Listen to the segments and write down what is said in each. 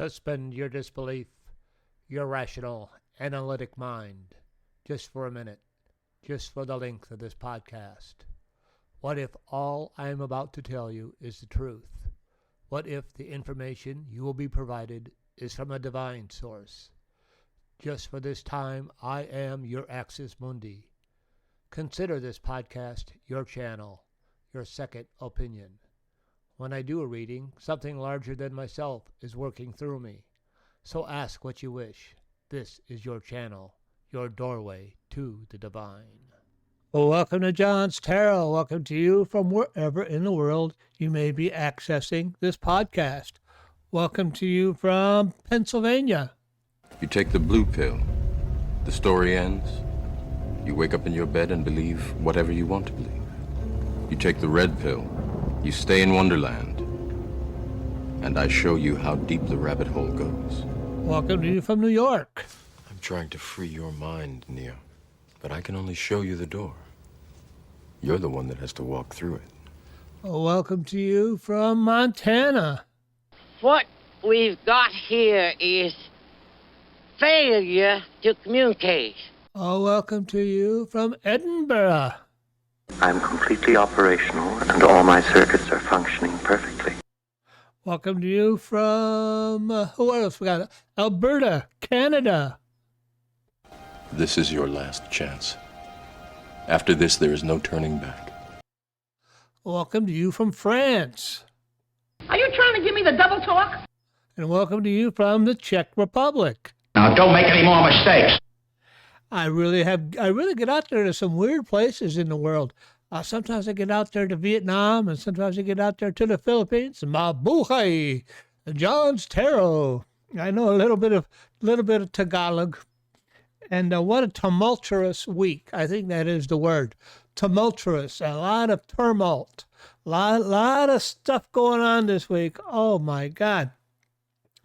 Suspend your disbelief, your rational, analytic mind, just for a minute, just for the length of this podcast. What if all I am about to tell you is the truth? What if the information you will be provided is from a divine source? Just for this time, I am your Axis Mundi. Consider this podcast your channel, your second opinion. When I do a reading, something larger than myself is working through me. So ask what you wish. This is your channel, your doorway to the divine. Well, welcome to John's Tarot. Welcome to you from wherever in the world you may be accessing this podcast. Welcome to you from Pennsylvania. You take the blue pill. The story ends. You wake up in your bed and believe whatever you want to believe. You take the red pill. You stay in Wonderland, and I show you how deep the rabbit hole goes. Welcome to you from New York. I'm trying to free your mind, Neo, but I can only show you the door. You're the one that has to walk through it. Welcome to you from Montana. What we've got here is failure to communicate. Welcome to you from Edinburgh. I'm completely operational, and all my circuits are functioning perfectly. Welcome to you from, who else we got? Alberta, Canada. This is your last chance. After this, there is no turning back. Welcome to you from France. Are you trying to give me the double talk? And welcome to you from the Czech Republic. Now, don't make any more mistakes. I really get out there to some weird places in the world. Sometimes I get out there to Vietnam, and sometimes I get out there to the Philippines. Mabuhay, John's Tarot. I know a little bit of Tagalog, and what a tumultuous week. I think that is the word, tumultuous. A lot of tumult, lot of stuff going on this week. Oh my God!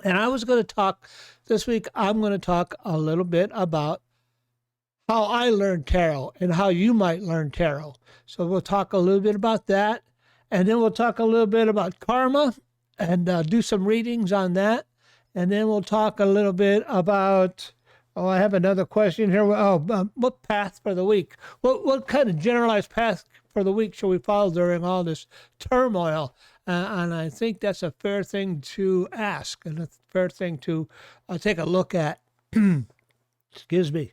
And I was going to talk this week. I'm going to talk a little bit about how I learned tarot and how you might learn tarot. So we'll talk a little bit about that, and then we'll talk a little bit about karma and do some readings on that. And then we'll talk a little bit about, I have another question here. What path for the week? What kind of generalized path for the week shall we follow during all this turmoil? And I think that's a fair thing to ask and a fair thing to take a look at. Excuse me.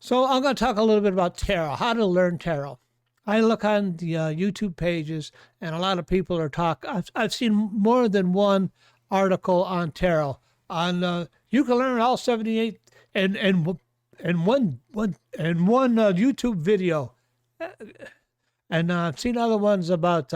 So I'm going to talk a little bit about tarot, how to learn tarot. I look on the YouTube pages, and a lot of people are talking. I've seen more than one article on tarot. You can learn all 78 and one YouTube video, and I've seen other ones about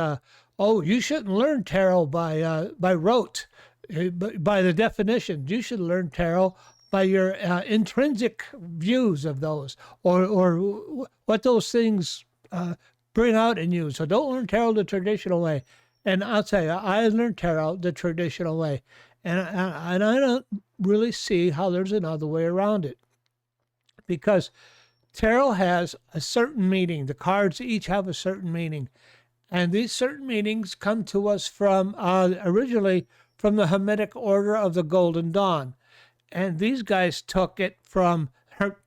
you shouldn't learn tarot by rote, by the definition. You should learn tarot by your intrinsic views of those, or what those things bring out in you. So don't learn tarot the traditional way. And I'll tell you, I learned tarot the traditional way, and I don't really see how there's another way around it, because tarot has a certain meaning. The cards each have a certain meaning, and these certain meanings come to us from originally from the Hermetic Order of the Golden Dawn. And these guys took it from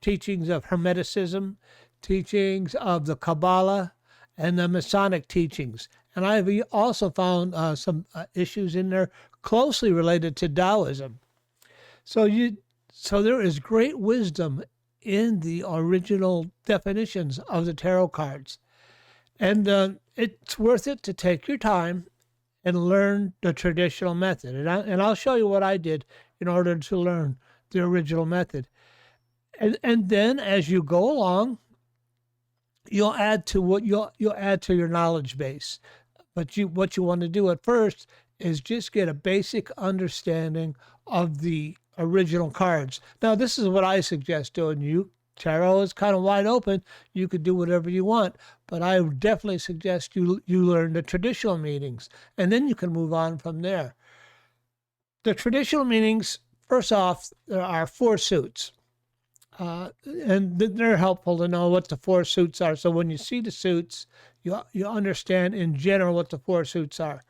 teachings of Hermeticism, teachings of the Kabbalah, and the Masonic teachings. And I've also found some issues in there closely related to Taoism. So there is great wisdom in the original definitions of the tarot cards. And it's worth it to take your time and learn the traditional method. And I'll show you what I did in order to learn the original method. And then as you go along, you'll add to your knowledge base. But what you want to do at first is just get a basic understanding of the original cards. Now, this is what I suggest doing. Tarot is kind of wide open. You could do whatever you want, but I would definitely suggest you learn the traditional meanings, and then you can move on from there. The traditional meanings, first off, there are 4 suits, and they're helpful to know what the 4 suits are. So when you see the suits, you understand in general what the 4 suits are.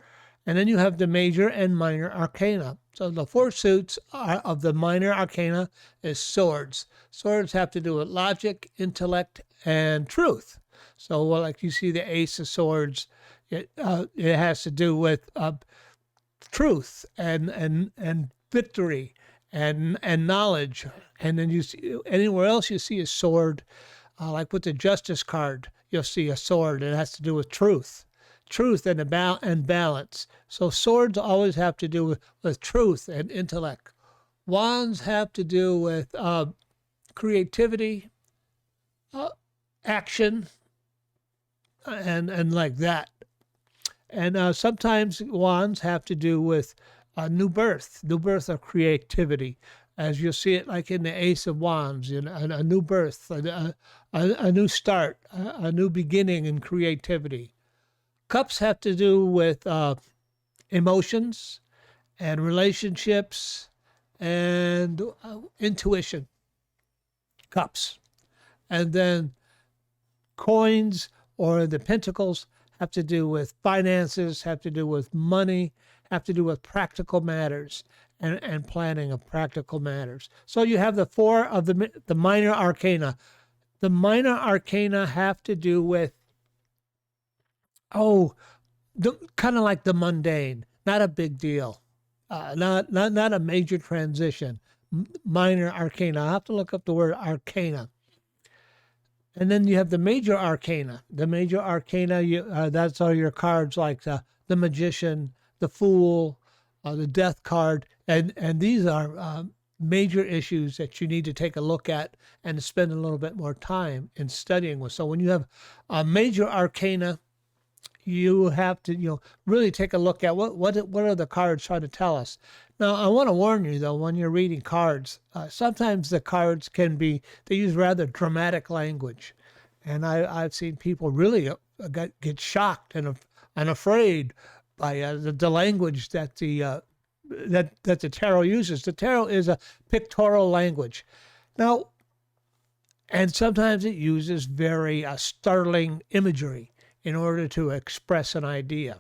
And then you have the major and minor arcana. So the four suits of the minor arcana is swords. Swords have to do with logic, intellect, and truth. So, well, like you see the Ace of Swords, it has to do with truth and victory and knowledge. And then you see anywhere else you see a sword, like with the Justice card, you'll see a sword. It has to do with truth and balance. So swords always have to do with truth and intellect. Wands have to do with creativity, action, and like that. And sometimes wands have to do with new birth of creativity, as you'll see it like in the Ace of Wands, a new birth, a new start, a new beginning in creativity. Cups have to do with emotions and relationships and intuition. Cups. And then coins or the pentacles have to do with finances, have to do with money, have to do with practical matters and planning of practical matters. So you have the four of the minor arcana. The minor arcana have to do with, kind of like the mundane, not a big deal, not a major transition. Minor arcana. I have to look up the word arcana. And then you have the major arcana. The major arcana, that's all your cards like the magician, the fool, the death card. And these are major issues that you need to take a look at and spend a little bit more time in studying with. So when you have a major arcana, you have to really take a look at what are the cards trying to tell us. Now, I want to warn you, though, when you're reading cards, sometimes the cards they use rather dramatic language. And I've seen people really get shocked and afraid by the language that the tarot uses. The tarot is a pictorial language. Now, and sometimes it uses very startling imagery in order to express an idea.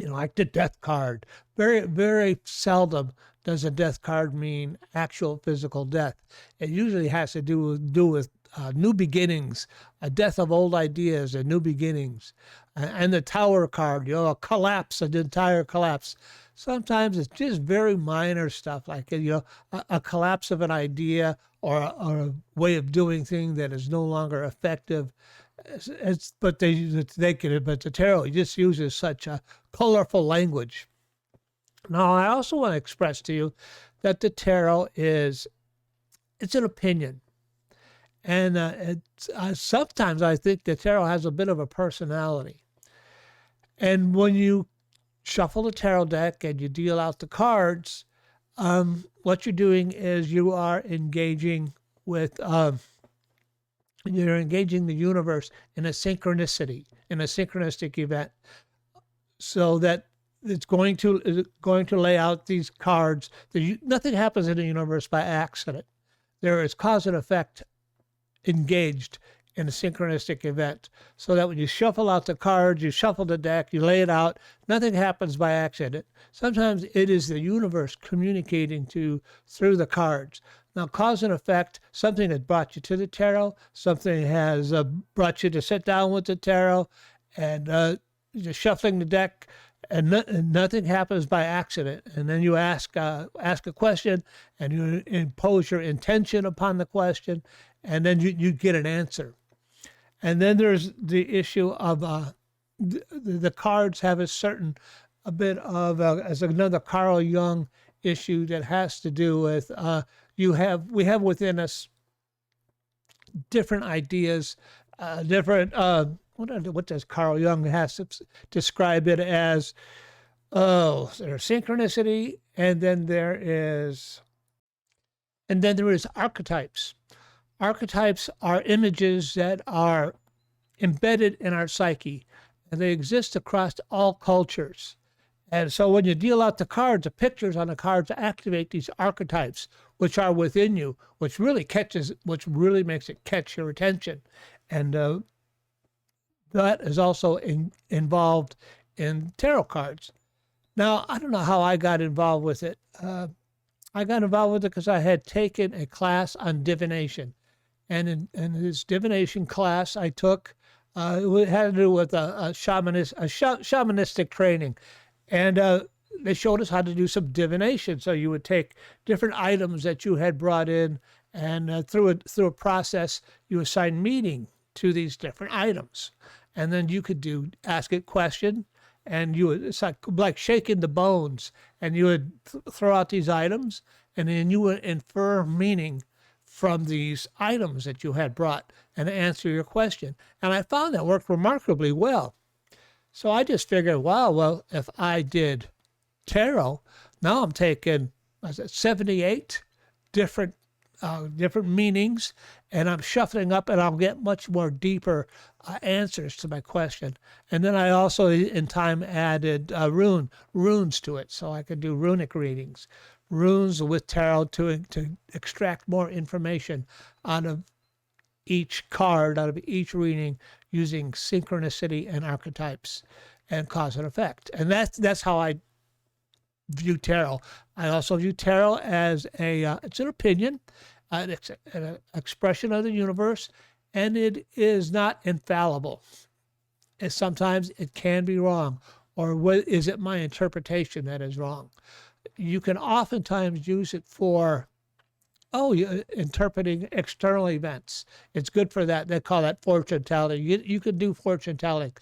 Like the death card. Very, very seldom does a death card mean actual physical death. It usually has to do with new beginnings, a death of old ideas and new beginnings. And the Tower card, a collapse, an entire collapse. Sometimes it's just very minor stuff, like a collapse of an idea or a way of doing things that is no longer effective. But the tarot just uses such a colorful language. Now, I also want to express to you that the tarot it's an opinion, and sometimes I think the tarot has a bit of a personality. And when you shuffle the tarot deck and you deal out the cards, what you're doing is you are engaging with. You're engaging the universe in a synchronistic event, so that it's going to lay out these cards. Nothing happens in the universe by accident. There is cause and effect engaged in a synchronistic event, so that when you shuffle out the cards, you shuffle the deck, you lay it out, nothing happens by accident. Sometimes it is the universe communicating through the cards. Now, cause and effect, something has brought you to the tarot, something has brought you to sit down with the tarot, and you're shuffling the deck, and nothing happens by accident. And then you ask a question, and you impose your intention upon the question, and then you get an answer. And then there's the issue of the cards have a bit of, as another Carl Jung issue that has to do with we have within us different ideas, what does Carl Jung has to describe it as? There's synchronicity, and then there is archetypes. Archetypes are images that are embedded in our psyche, and they exist across all cultures. And so when you deal out the cards, the pictures on the cards activate these archetypes, which are within you, which really makes it catch your attention. And that is also involved in tarot cards. Now, I don't know how I got involved with it. I got involved with it because I had taken a class on divination. And in this divination class I took, it had to do with a shamanistic training. And they showed us how to do some divination. So you would take different items that you had brought in, and through a process, you assign meaning to these different items. And then you could ask it question, and it's like shaking the bones, and you would throw out these items, and then you would infer meaning from these items that you had brought and answer your question. And I found that worked remarkably well. So I just figured, wow, well, if I did tarot, now I'm taking 78 different meanings, and I'm shuffling up, and I'll get much more deeper answers to my question. And then I also, in time, added runes to it, so I could do runic readings, runes with tarot to extract more information out of each card, out of each reading, using synchronicity and archetypes and cause and effect. And that's how I view tarot. I also view tarot as it's an opinion, it's an expression of the universe, and it is not infallible. And sometimes it can be wrong, or is it my interpretation that is wrong? You can oftentimes use it for interpreting external events. It's good for that. They call that fortune telling. You can do fortune telling.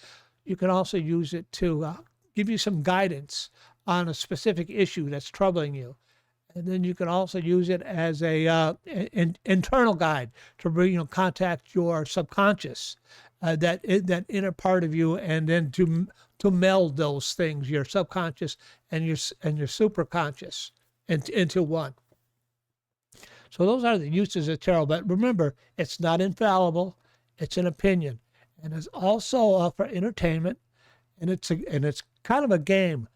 You can also use it to give you some guidance on a specific issue that's troubling you. And then you can also use it as a internal guide to contact your subconscious, that inner part of you, and then to meld those things, your subconscious and your superconscious, into one. So those are the uses of tarot. But remember, it's not infallible. It's an opinion, and it's also for entertainment, and it's kind of a game.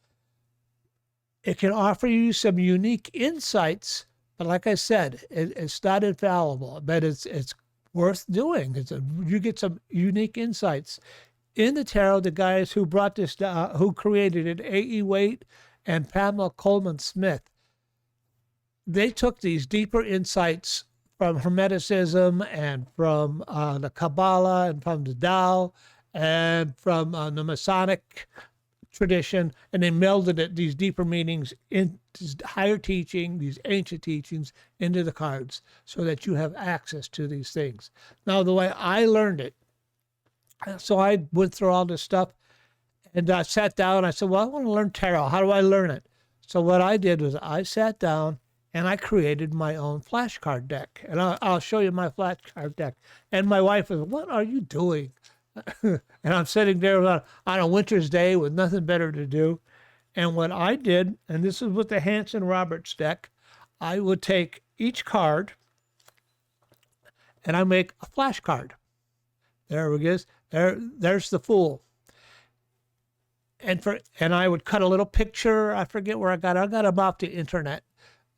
It can offer you some unique insights, but like I said, it's not infallible. But it's worth doing. You get some unique insights. In the tarot, the guys who brought this, who created it, A.E. Waite and Pamela Coleman Smith, they took these deeper insights from Hermeticism and from the Kabbalah and from the Tao and from the Masonic tradition, and they melded these deeper meanings into higher teaching, these ancient teachings, into the cards, so that you have access to these things. Now, the way I learned it, so I went through all this stuff, and I sat down. I said, well, I want to learn tarot. How do I learn it? So what I did was I sat down and I created my own flashcard deck. And I'll show you my flashcard deck. And my wife was, what are you doing? And I'm sitting there on a winter's day with nothing better to do. And what I did, and this is with the Hanson Roberts deck, I would take each card and I make a flashcard. There it is. There's the Fool. And I would cut a little picture. I forget where I got them off the internet.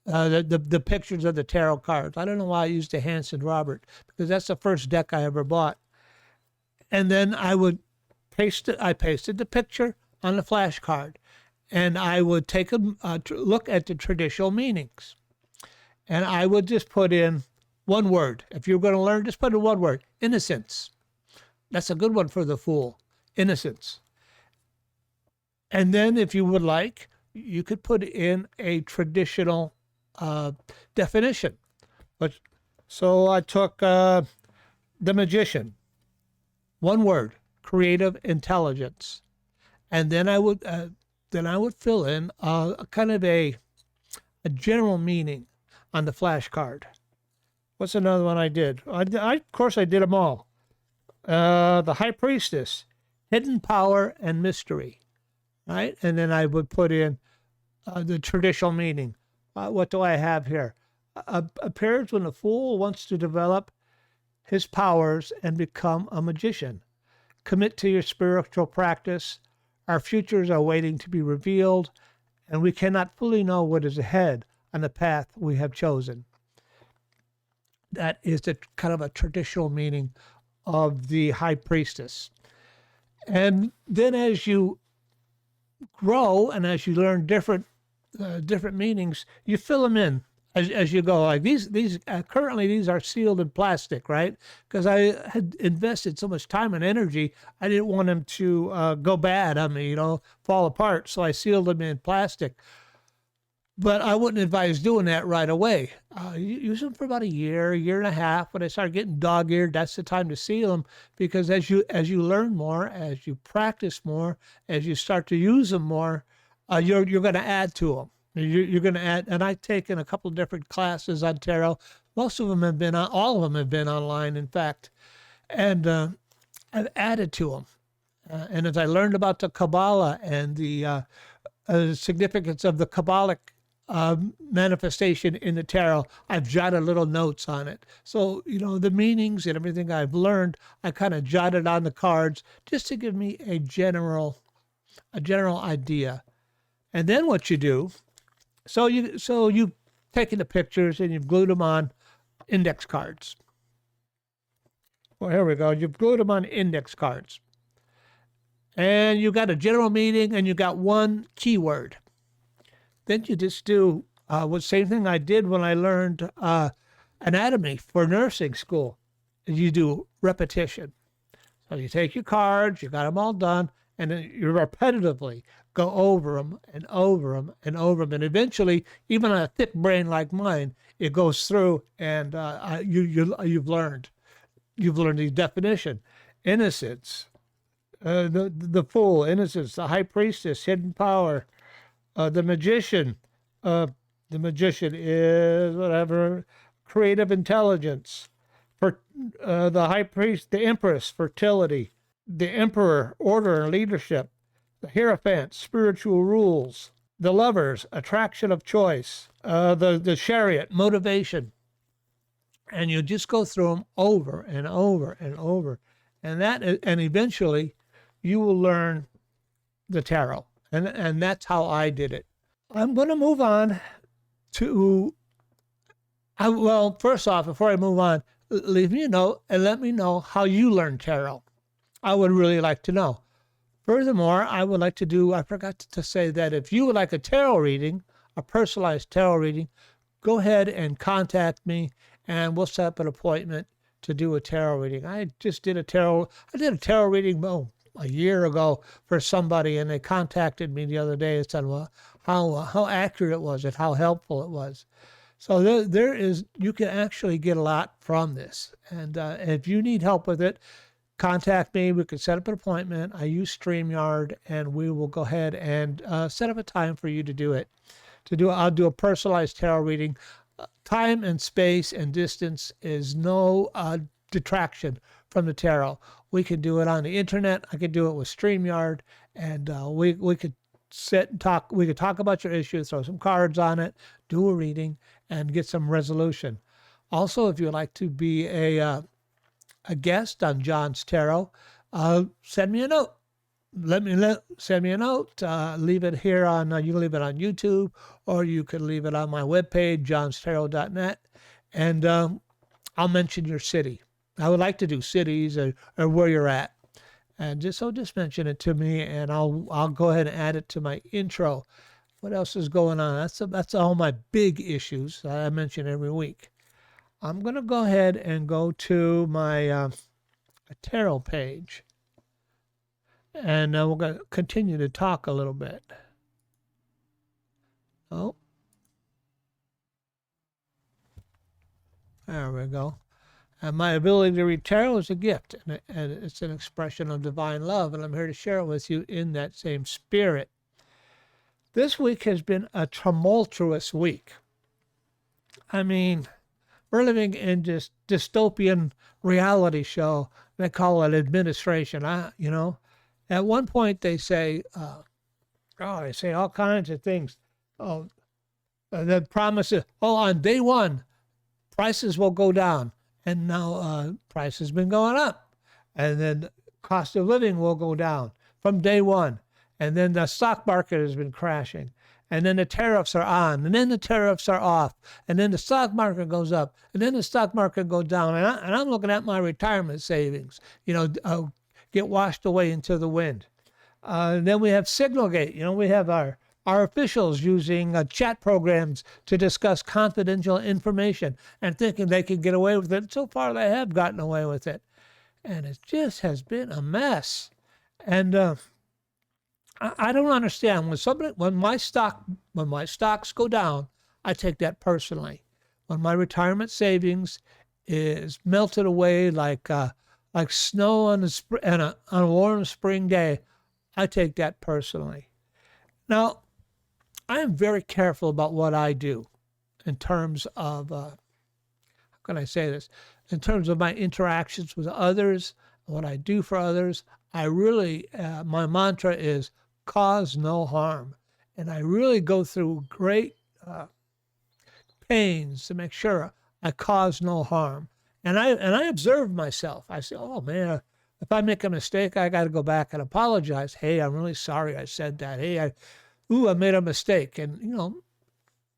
The pictures of the tarot cards. I don't know why I used the Hanson Robert, because that's the first deck I ever bought. And then I would I pasted the picture on the flashcard, and I would take a look at the traditional meanings. And I would just put in one word. If you're going to learn, just put in one word: innocence. That's a good one for the Fool, innocence. And then if you would like, you could put in a traditional definition. So I took the Magician, one word: creative intelligence. And then I would fill in a kind of a general meaning on the flashcard. What's another one I did? Of course I did them all. The High Priestess, hidden power and mystery, right? And then I would put in the traditional meaning. What do I have here? Appears when a fool wants to develop his powers and become a magician. Commit to your spiritual practice. Our futures are waiting to be revealed, and we cannot fully know what is ahead on the path we have chosen. That is the kind of a traditional meaning of the High Priestess. And then as you grow and as you learn different meanings, you fill them in as you go. Like these currently these are sealed in plastic, right? Because I had invested so much time and energy, I didn't want them to go bad on me, fall apart. So I sealed them in plastic. But I wouldn't advise doing that right away. Use them for about a year and a half. When they start getting dog-eared, that's the time to seal them, because as you learn more, as you practice more, as you start to use them more, you're going to add to them. You're going to add. And I've taken a couple of different classes on tarot. Most of them have been all of them have been online, in fact, and I've added to them. And as I learned about the Kabbalah and the significance of the Kabbalic manifestation in the tarot, I've jotted little notes on it. So, the meanings and everything I've learned, I kind of jotted on the cards just to give me a general idea. And then what you do, so you've taken the pictures and you've glued them on index cards. Well, here we go. You've glued them on index cards. And you got a general meaning and you got one keyword. Then you just do the same thing I did when I learned anatomy for nursing school. You do repetition. So you take your cards, you got them all done, and then you repetitively go over them and over them and over them. And eventually, even on a thick brain like mine, it goes through, and you've learned the definition: innocence, the fool, innocence, the high priestess, hidden power. The magician is whatever, creative intelligence. For the high priest, the empress, fertility. The emperor, order and leadership. The hierophant, spiritual rules. The lovers, attraction of choice. The chariot, motivation. And you just go through them over and over and over, and eventually you will learn the tarot. And that's how I did it. I'm going to move on to, first off, before I move on, leave me a note and let me know how you learned tarot. I would really like to know. Furthermore, I forgot to say that if you would like a tarot reading, a personalized tarot reading, go ahead and contact me and we'll set up an appointment to do a tarot reading. I did a tarot reading, a year ago for somebody, and they contacted me the other day and said, well, how accurate was it, how helpful it was. So you can actually get a lot from this. And if you need help with it, contact me. We can set up an appointment. I use StreamYard, and we will go ahead and set up a time for you to do it. I'll do a personalized tarot reading. Time and space and distance is no detraction from the tarot. We can do it on the internet. I can do it with StreamYard, and we could sit and talk. We could talk about your issue, throw some cards on it, do a reading, and get some resolution. Also, if you'd like to be a guest on John's Tarot, send me a note. Send me a note. Leave it here on. You can leave it on YouTube, or you can leave it on my webpage, JohnsTarot.net, and I'll mention your city. I would like to do cities or where you're at, and just mention it to me, and I'll go ahead and add it to my intro. What else is going on? That's all my big issues that I mention every week. I'm gonna go ahead and go to my tarot page, and we're gonna continue to talk a little bit. Oh, there we go. And my ability to read tarot is a gift, and it's an expression of divine love, and I'm here to share it with you in that same spirit. This week has been a tumultuous week. I mean, we're living in this dystopian reality show. They call it administration. At one point they say, they say all kinds of things. The promises, on day one, prices will go down. And now price has been going up. And then cost of living will go down from day one. And then the stock market has been crashing. And then the tariffs are on. And then the tariffs are off. And then the stock market goes up. And then the stock market goes down. And I'm looking at my retirement savings, get washed away into the wind. Then we have Signalgate. We have our officials using chat programs to discuss confidential information and thinking they can get away with it. So far, they have gotten away with it. And it just has been a mess. And I don't understand when my stocks go down, I take that personally. When my retirement savings is melted away like snow on a warm spring day, I take that personally. Now, I am very careful about what I do in terms of how can I say this? In terms of my interactions with others, what I do for others. I really my mantra is cause no harm, and I really go through great pains to make sure I cause no harm. And I observe myself. I say, oh man, if I make a mistake, I got to go back and apologize. Hey, I'm really sorry I said that. Hey, I made a mistake. And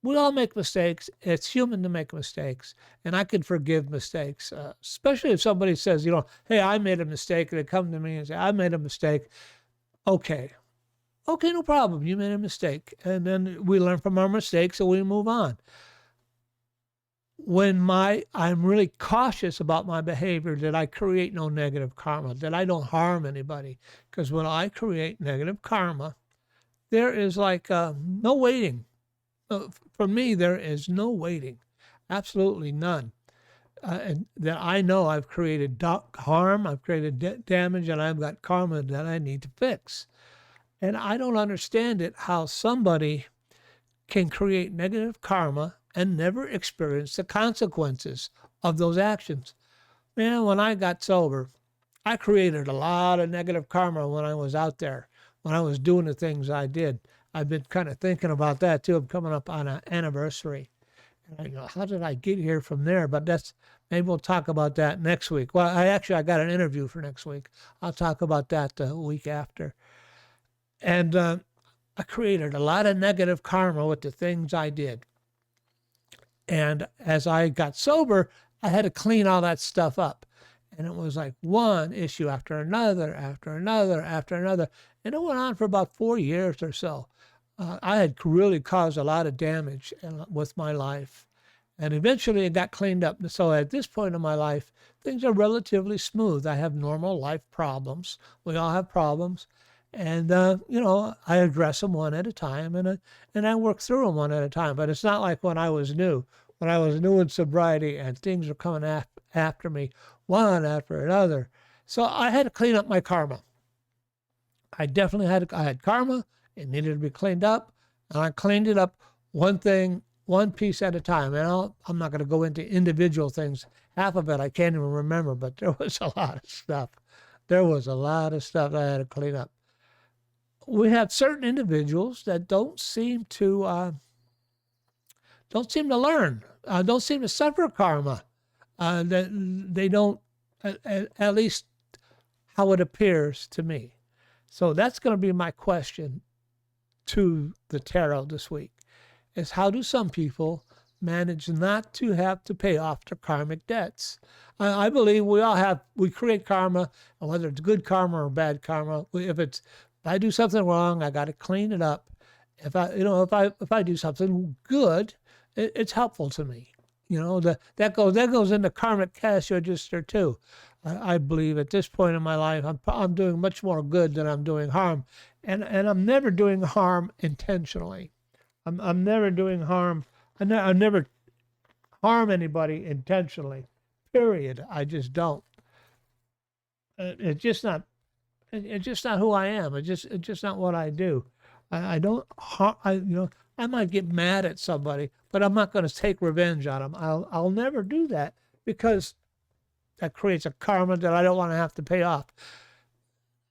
we all make mistakes. It's human to make mistakes, and I can forgive mistakes, especially if somebody says, hey, I made a mistake, and they come to me and say, I made a mistake. Okay, no problem. You made a mistake, and then we learn from our mistakes and we move on. I'm really cautious about my behavior, that I create no negative karma, that I don't harm anybody. Because when I create negative karma, there is no waiting. For me, there is no waiting, absolutely none. And that I know I've created harm, I've created damage, and I've got karma that I need to fix. And I don't understand it, how somebody can create negative karma and never experience the consequences of those actions. Man, when I got sober, I created a lot of negative karma when I was out there, when I was doing the things I did. I've been kind of thinking about that too. I'm coming up on an anniversary. And how did I get here from there? But maybe we'll talk about that next week. Well, I got an interview for next week. I'll talk about that the week after. And I created a lot of negative karma with the things I did. And as I got sober, I had to clean all that stuff up. And it was like one issue after another, after another, after another. And it went on for about 4 years or so. I had really caused a lot of damage with my life. And eventually it got cleaned up. So at this point in my life, things are relatively smooth. I have normal life problems. We all have problems. And, I address them one at a time, and I work through them one at a time. But it's not like when I was new in sobriety and things were coming after me, one after another. So I had to clean up my karma. I had karma. It needed to be cleaned up. And I cleaned it up one piece at a time. And I'm not going to go into individual things. Half of it I can't even remember, but there was a lot of stuff. There was a lot of stuff I had to clean up. We have certain individuals that don't seem to learn, don't seem to suffer karma. That they don't, at least how it appears to me. So that's going to be my question to the tarot this week: is how do some people manage not to have to pay off their karmic debts? I believe we create karma, and whether it's good karma or bad karma, if I do something wrong, I got to clean it up. If I do something good, it's helpful to me. That goes in the karmic cash register too. I believe at this point in my life, I'm doing much more good than I'm doing harm, and I'm never doing harm intentionally. I'm never doing harm. I never harm anybody intentionally. Period. I just don't. It's just not. It's just not who I am. It's just not what I do. I don't. I might get mad at somebody, but I'm not going to take revenge on them. I'll never do that, because that creates a karma that I don't want to have to pay off.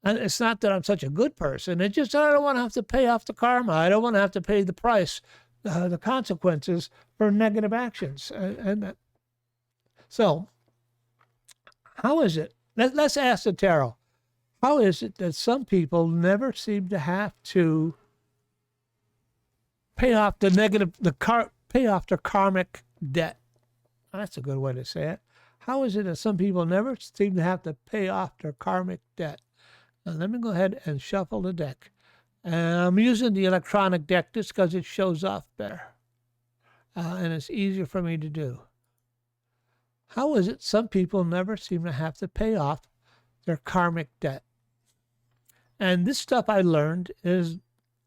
And it's not that I'm such a good person. It's just that I don't want to have to pay off the karma. I don't want to have to pay the price, the consequences for negative actions. So, how is it? Let's ask the tarot. How is it that some people never seem to have to pay off pay off their karmic debt? That's a good way to say it. How is it that some people never seem to have to pay off their karmic debt? Now let me go ahead and shuffle the deck. And I'm using the electronic deck just because it shows off better. And it's easier for me to do. How is it some people never seem to have to pay off their karmic debt? And this stuff I learned is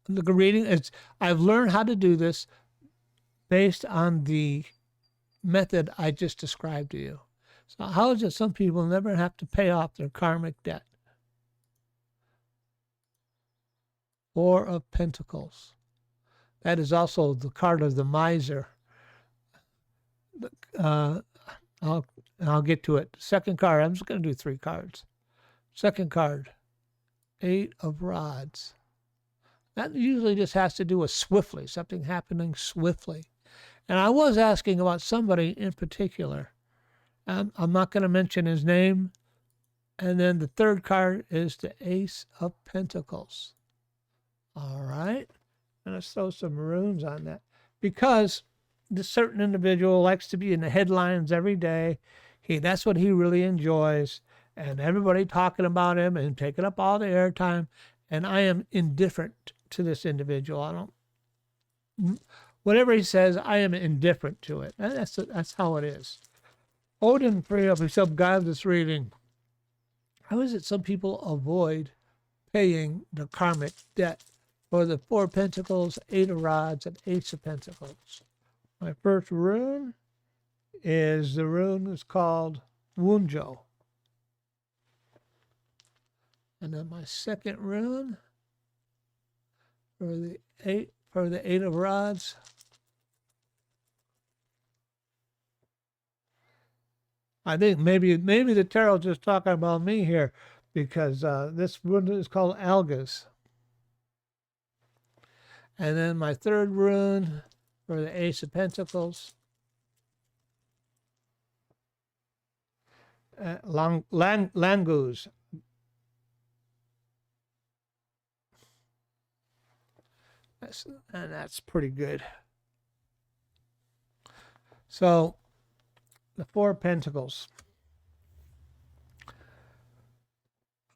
the reading. I've learned how to do this based on the method I just described to you. So how is it some people never have to pay off their karmic debt? Four of Pentacles. That is also the card of the miser. I'll get to it. Second card, I'm just going to do 3 cards. Second card, 8 of Rods. That usually just has to do with swiftly, something happening swiftly. And I was asking about somebody in particular. I'm not going to mention his name. And then the third card is the Ace of Pentacles. All right. And let's throw some runes on that. Because this certain individual likes to be in the headlines every day. That's what he really enjoys. And everybody talking about him and taking up all the airtime. And I am indifferent to this individual. Whatever he says, I am indifferent to it. That's how it is. Odin, free of himself, guides this reading. How is it some people avoid paying the karmic debt for the 4 of Pentacles, 8 of Rods, and Ace of Pentacles? My first rune is called Wunjo. And then my second rune for the 8 of Rods I think maybe the tarot's just talking about me here, because this rune is called Algas. And then my third rune for the Ace of Pentacles, Langus. That's pretty good. So the 4 of Pentacles.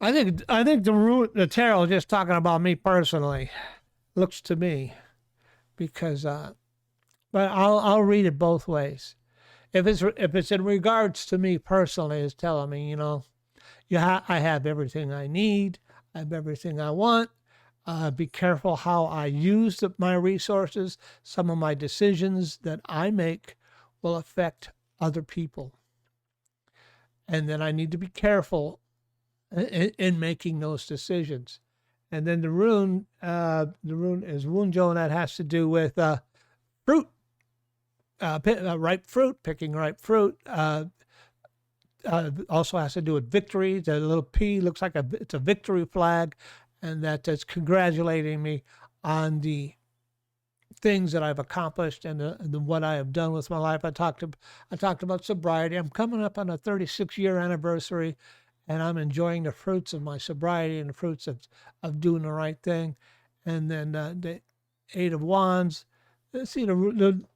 I think the tarot is just talking about me personally. Looks to me, because but I'll read it both ways. If it's in regards to me personally, it's telling me, I have everything I need. I have everything I want. Be careful how I use my resources. Some of my decisions that I make will affect other people. And then I need to be careful in making those decisions. And then the rune is Wunjo, and that has to do with fruit, ripe fruit, picking ripe fruit. Also has to do with victory. The little P looks like it's a victory flag, and that's congratulating me on the things that I've accomplished and what I have done with my life. I talked about sobriety. I'm coming up on a 36-year anniversary, and I'm enjoying the fruits of my sobriety and the fruits of doing the right thing. And then the 8 of Wands. See,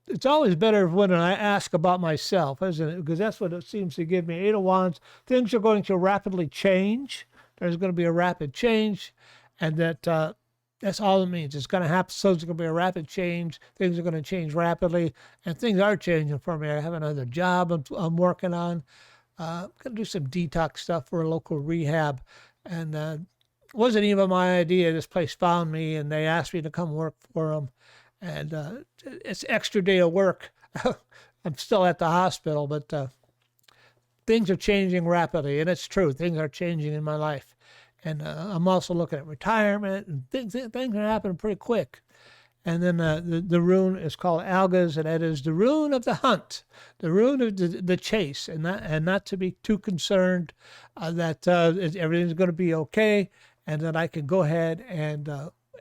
it's always better when I ask about myself, isn't it? Because that's what it seems to give me. 8 of Wands. Things are going to rapidly change. There's going to be a rapid change, and that's all it means. It's going to happen. So it's going to be a rapid change. Things are going to change rapidly, and things are changing for me. I have another job I'm working on. I'm going to do some detox stuff for a local rehab, and it wasn't even my idea. This place found me, and they asked me to come work for them, and it's extra day of work. I'm still at the hospital, but things are changing rapidly, and it's true. Things are changing in my life. And I'm also looking at retirement, and things are happening pretty quick. And then the rune is called Algas, and that is the rune of the hunt, the rune of the chase, and not to be too concerned that everything's going to be okay, and that I can go ahead and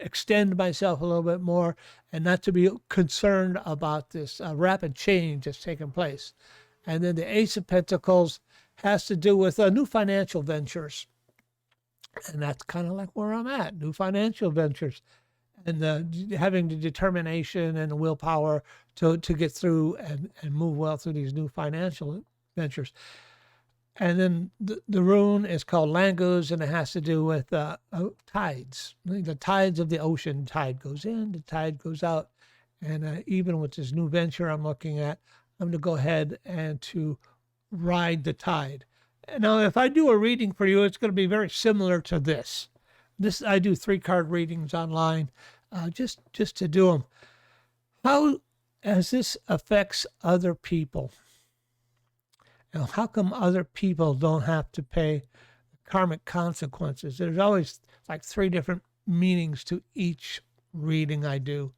extend myself a little bit more, and not to be concerned about this rapid change that's taking place. And then the Ace of Pentacles has to do with new financial ventures. And that's kind of like where I'm at, new financial ventures, and having the determination and the willpower to get through and move well through these new financial ventures. And then the rune is called Langus, and it has to do with tides. The tides of the ocean. Tide goes in, the tide goes out. And even with this new venture I'm looking at, I'm going to go ahead and to ride the tide. Now, if I do a reading for you, it's going to be very similar to this. I do 3-card readings online, just to do them. How as this affects other people? Now, how come other people don't have to pay karmic consequences? There's always like 3 different meanings to each reading I do.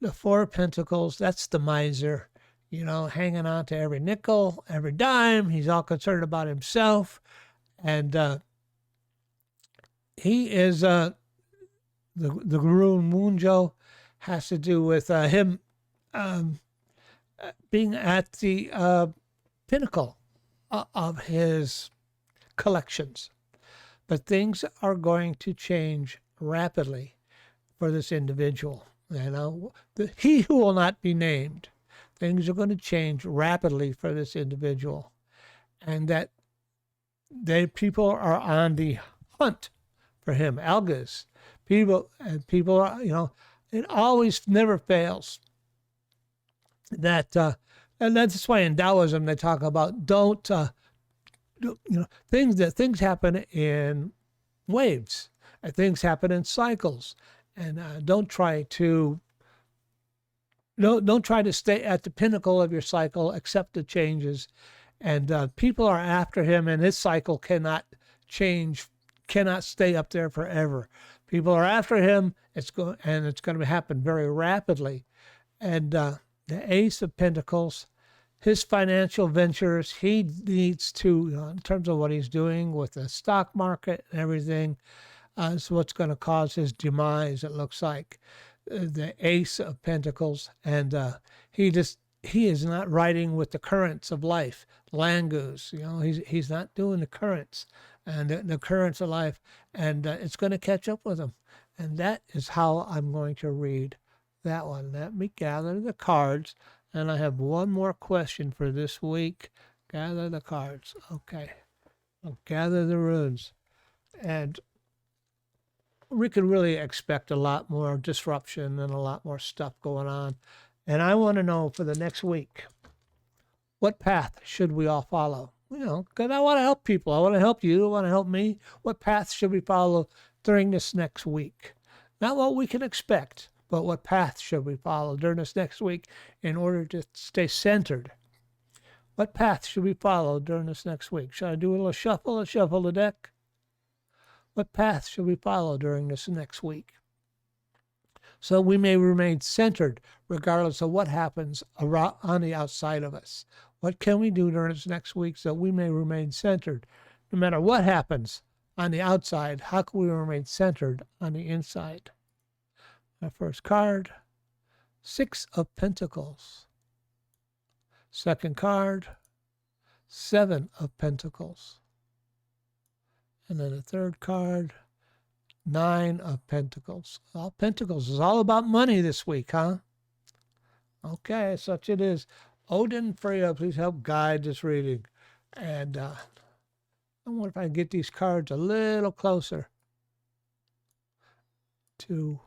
The 4 of Pentacles, that's the miser, hanging on to every nickel, every dime. He's all concerned about himself. And he is, the rune Munjo has to do with him being at the pinnacle of his collections. But things are going to change rapidly for this individual. He who will not be named. Things are going to change rapidly for this individual. And that people are on the hunt for him. Algas. People are, it always never fails. And that's why in Taoism they talk about things happen in waves, and things happen in cycles, and don't try to stay at the pinnacle of your cycle. Accept the changes, and people are after him, and his cycle cannot change, cannot stay up there forever. People are after him. It's going to happen very rapidly, and the Ace of Pentacles. His financial ventures, he needs to, in terms of what he's doing with the stock market and everything, is what's going to cause his demise, it looks like. The Ace of Pentacles. And he is not riding with the currents of life. Langus, he's not doing the currents and the currents of life. And it's going to catch up with him. And that is how I'm going to read that one. Let me gather the cards. And I have one more question for this week. Gather the cards. Okay. I'll gather the runes. And we could really expect a lot more disruption and a lot more stuff going on. And I want to know for the next week, what path should we all follow? Because I want to help people. I want to help you. I want to help me. What path should we follow during this next week? Not what we can expect, but what path should we follow during this next week in order to stay centered? What path should we follow during this next week? Should I do a little shuffle the deck? What path should we follow during this next week? So we may remain centered regardless of what happens around, on the outside of us. What can we do during this next week so we may remain centered? No matter what happens on the outside, how can we remain centered on the inside? My first card, 6 of Pentacles. Second card, 7 of Pentacles. And then the third card, 9 of Pentacles. All Pentacles is all about money this week, huh? Okay, such it is. Odin Freya, please help guide this reading. And I wonder if I can get these cards a little closer to...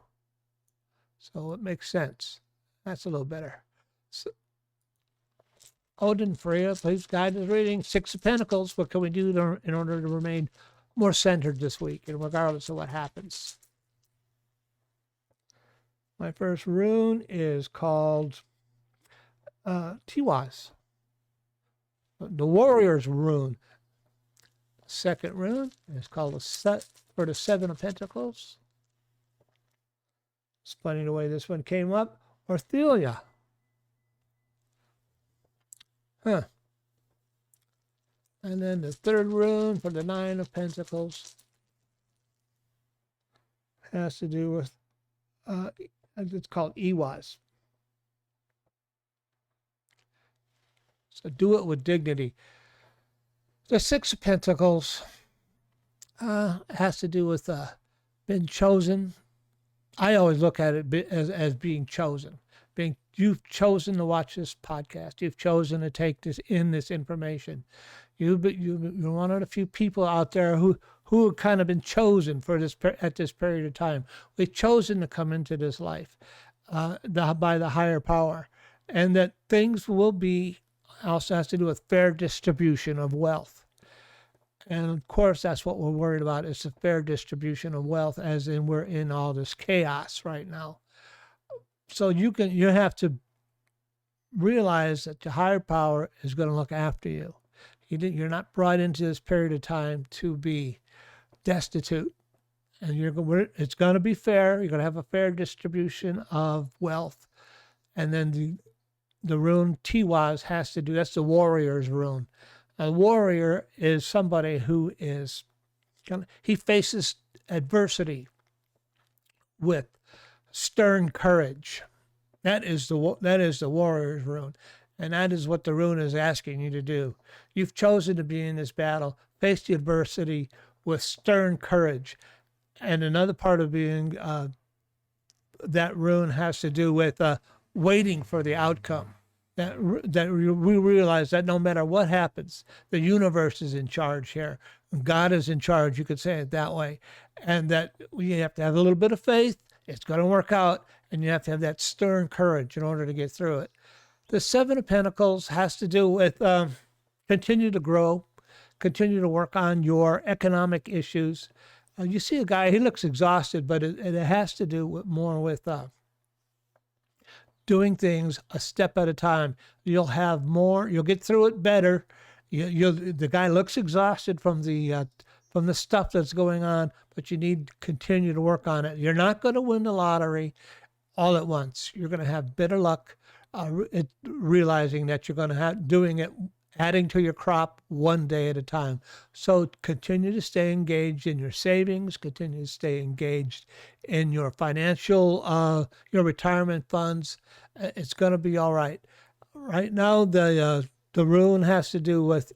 So it makes sense. That's a little better. So, Odin Freya, please guide the reading. 6 of Pentacles. What can we do in order to remain more centered this week, and regardless of what happens? My first rune is called Tiwaz, the Warrior's Rune. Second rune is called for the 7 of Pentacles. It's funny the way this one came up. Orthelia. And then the third rune for the 9 of Pentacles has to do with, it's called Iwaz. So do it with dignity. The 6 of Pentacles has to do with been chosen. I always look at it as being chosen, being you've chosen to watch this podcast. You've chosen to take this information. You're one of the few people out there who have kind of been chosen for this at this period of time. We've chosen to come into this life by the higher power, and that things will be also has to do with fair distribution of wealth. And of course, that's what we're worried about, is the fair distribution of wealth, as in we're in all this chaos right now. So you have to realize that the higher power is going to look after you. You're not brought into this period of time to be destitute, and it's going to be fair. You're going to have a fair distribution of wealth, and then the rune Tiwaz has to do. That's the warrior's rune. A warrior is somebody who he faces adversity with stern courage. That is the warrior's rune, and that is what the rune is asking you to do. You've chosen to be in this battle, face the adversity with stern courage, and another part of being that rune has to do with waiting for the outcome. That we realize that no matter what happens, the universe is in charge here. God is in charge, you could say it that way. And that you have to have a little bit of faith. It's going to work out. And you have to have that stern courage in order to get through it. The Seven of Pentacles has to do with continue to grow, continue to work on your economic issues. You see a guy, he looks exhausted, but it has to do more with doing things a step at a time. You'll have more. You'll get through it better. The guy looks exhausted from the stuff that's going on, but you need to continue to work on it. You're not going to win the lottery all at once. You're going to have bitter luck, realizing that you're going to have doing it, adding to your crop one day at a time. So continue to stay engaged in your savings, continue to stay engaged in your financial, your retirement funds. It's going to be all right. Right now, the rune has to do with,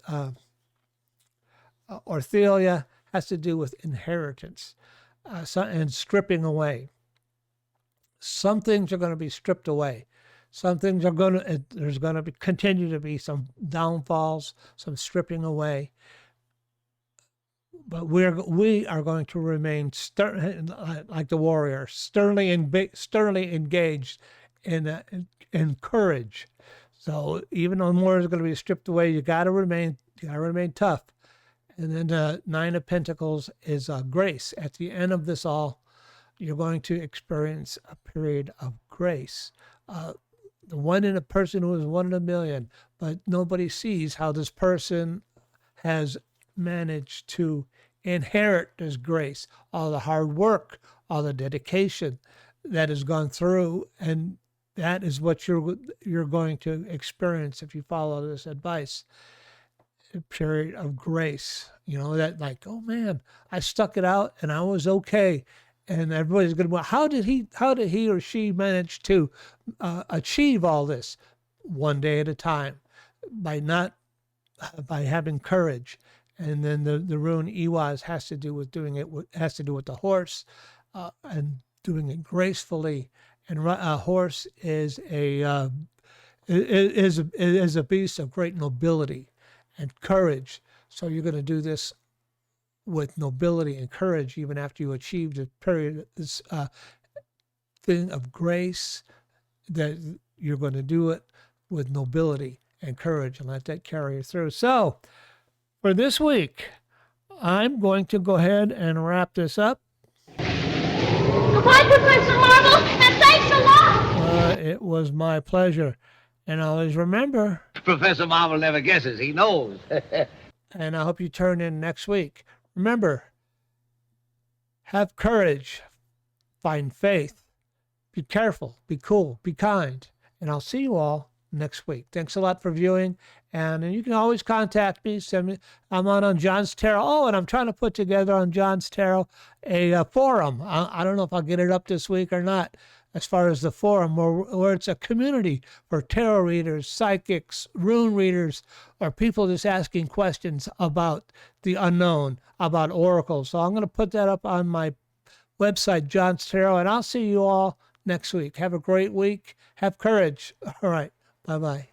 Orthelia has to do with inheritance and stripping away. Some things are going to be stripped away. Some things there's going to continue to be some downfalls, some stripping away. But we are going to remain like the warrior, sternly engaged in courage. So even though more is going to be stripped away, you got to remain tough. And then the Nine of Pentacles is grace. At the end of this all, you're going to experience a period of grace. The person who is 1 in a million, but nobody sees how this person has managed to inherit this grace, all the hard work, all the dedication that has gone through, and that is what you're going to experience if you follow this advice. A period of grace, that like, oh man, I stuck it out and I was okay. And everybody's going to go, how did he or she manage to achieve all this? One day at a time, by having courage. And then the rune Iwaz has to do with doing it. Has to do with the horse, and doing it gracefully. And a horse is a beast of great nobility and courage. So you're going to do this with nobility and courage, even after you achieved a period, this thing of grace, that you're going to do it with nobility and courage and let that carry you through. So for this week, I'm going to go ahead and wrap this up. Goodbye, Professor Marvel, and thanks a lot. It was my pleasure. And always remember, Professor Marvel never guesses, he knows. And I hope you turn in next week. Remember, have courage, find faith, be careful, be cool, be kind, and I'll see you all next week. Thanks a lot for viewing, and you can always contact me. Send me. I'm on John's Tarot. Oh, and I'm trying to put together on John's Tarot a forum. I don't know if I'll get it up this week or not. As far as the forum, where it's a community for tarot readers, psychics, rune readers, or people just asking questions about the unknown, about oracles. So I'm going to put that up on my website, John's Tarot, and I'll see you all next week. Have a great week. Have courage. All right. Bye-bye.